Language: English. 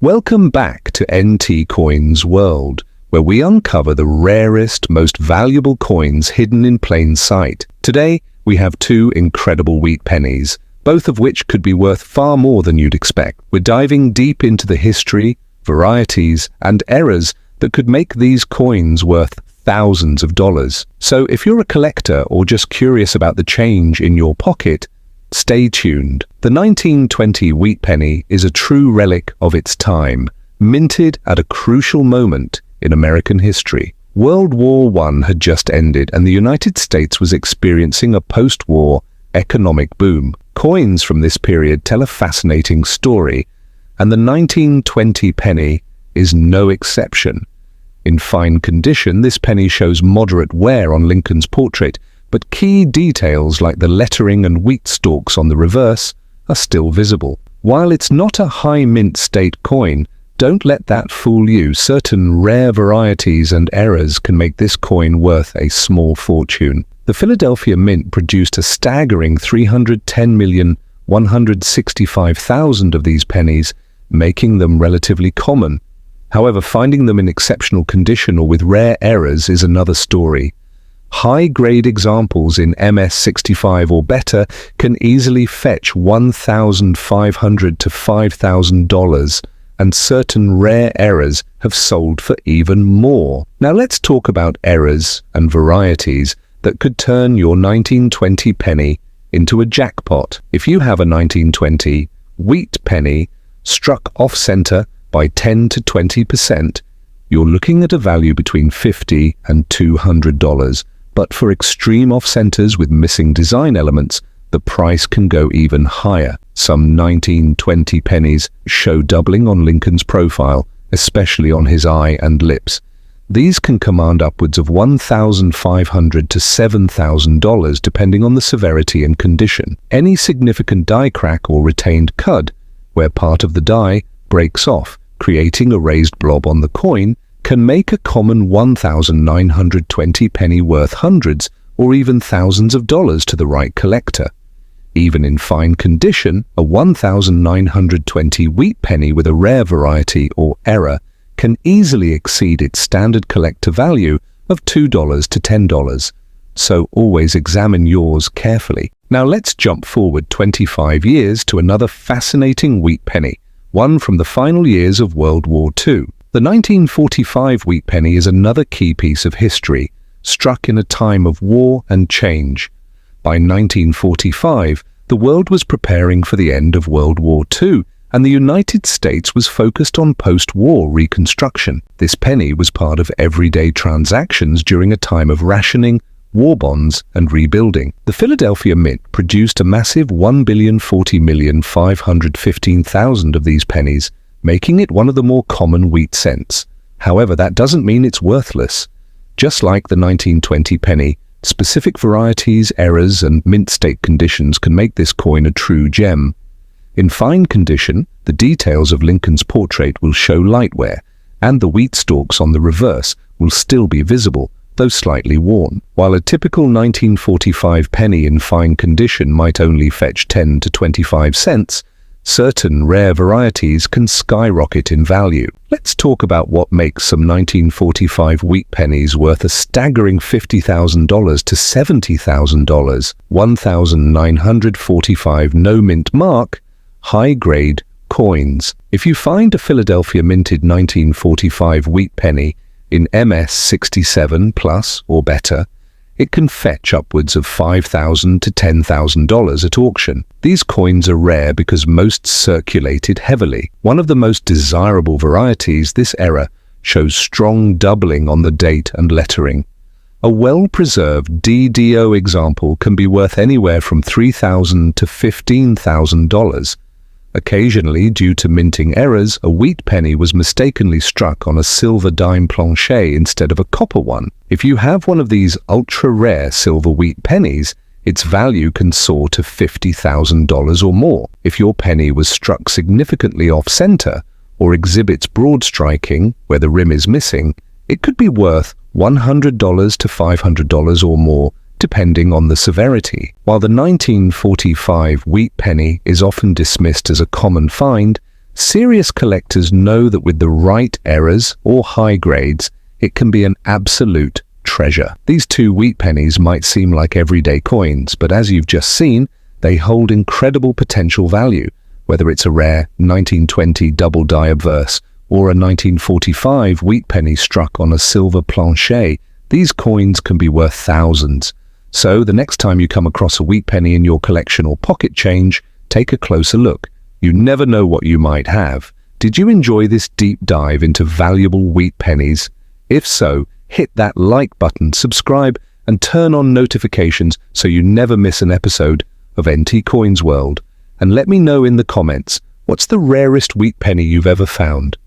Welcome back to NT Coins World, where we uncover the rarest, most valuable coins hidden in plain sight. Today, we have two incredible wheat pennies, both of which could be worth far more than you'd expect. We're diving deep into the history, varieties, and errors that could make these coins worth thousands of dollars. So if you're a collector or just curious about the change in your pocket, stay tuned. The 1920 wheat penny is a true relic of its time, minted at a crucial moment in American history. World War I had just ended and the United States was experiencing a post-war economic boom. Coins from this period tell a fascinating story, and the 1920 penny is no exception. In fine condition, this penny shows moderate wear on Lincoln's portrait, but key details like the lettering and wheat stalks on the reverse are still visible. While it's not a high mint state coin, don't let that fool you. Certain rare varieties and errors can make this coin worth a small fortune. The Philadelphia Mint produced a staggering 310,165,000 of these pennies, making them relatively common. However, finding them in exceptional condition or with rare errors is another story. High-grade examples in MS65 or better can easily fetch $1,500 to $5,000, and certain rare errors have sold for even more. Now let's talk about errors and varieties that could turn your 1920 penny into a jackpot. If you have a 1920 wheat penny struck off-center by 10 to 20%, you're looking at a value between $50 and $200. But for extreme off-centers with missing design elements, the price can go even higher. Some 1920 pennies show doubling on Lincoln's profile, especially on his eye and lips. These can command upwards of $1,500 to $7,000 depending on the severity and condition. Any significant die crack or retained cud, where part of the die breaks off, creating a raised blob on the coin, can make a common 1,920 penny worth hundreds or even thousands of dollars to the right collector. Even in fine condition, a 1,920 wheat penny with a rare variety or error can easily exceed its standard collector value of $2 to $10. So always examine yours carefully. Now let's jump forward 25 years to another fascinating wheat penny, one from the final years of World War II. The 1945 wheat penny is another key piece of history, struck in a time of war and change. By 1945, the world was preparing for the end of World War II, and the United States was focused on post-war reconstruction. This penny was part of everyday transactions during a time of rationing, war bonds, and rebuilding. The Philadelphia Mint produced a massive 1,040,515,000 of these pennies, making it one of the more common wheat cents. However, that doesn't mean it's worthless. Just like the 1920 penny, specific varieties, errors, and mint state conditions can make this coin a true gem. In fine condition, the details of Lincoln's portrait will show light wear, and the wheat stalks on the reverse will still be visible, though slightly worn. While a typical 1945 penny in fine condition might only fetch 10 to 25 cents, certain rare varieties can skyrocket in value. Let's talk about what makes some 1945 wheat pennies worth a staggering $50,000 to $70,000. 1,945 no-mint mark, high-grade coins. If you find a Philadelphia minted 1945 wheat penny in MS67 plus or better, it can fetch upwards of $5,000 to $10,000 at auction. These coins are rare because most circulated heavily. One of the most desirable varieties, this era, shows strong doubling on the date and lettering. A well-preserved DDO example can be worth anywhere from $3,000 to $15,000. Occasionally, due to minting errors, a wheat penny was mistakenly struck on a silver dime plancher instead of a copper one. If you have one of these ultra-rare silver wheat pennies, its value can soar to $50,000 or more. If your penny was struck significantly off-center or exhibits broad striking where the rim is missing, it could be worth $100 to $500 or more, depending on the severity. While the 1945 wheat penny is often dismissed as a common find, Serious collectors know that with the right errors or high grades, it can be an absolute treasure. These 2 wheat pennies might seem like everyday coins, but as you've just seen, they hold incredible potential value. Whether it's a rare 1920 double die obverse or a 1945 wheat penny struck on a silver planchet, these coins can be worth thousands. So the next time you come across a wheat penny in your collection or pocket change, take a closer look. You never know what you might have. Did you enjoy this deep dive into valuable wheat pennies? If so, hit that like button, subscribe, and turn on notifications so you never miss an episode of NT Coins World. And let me know in the comments, what's the rarest wheat penny you've ever found?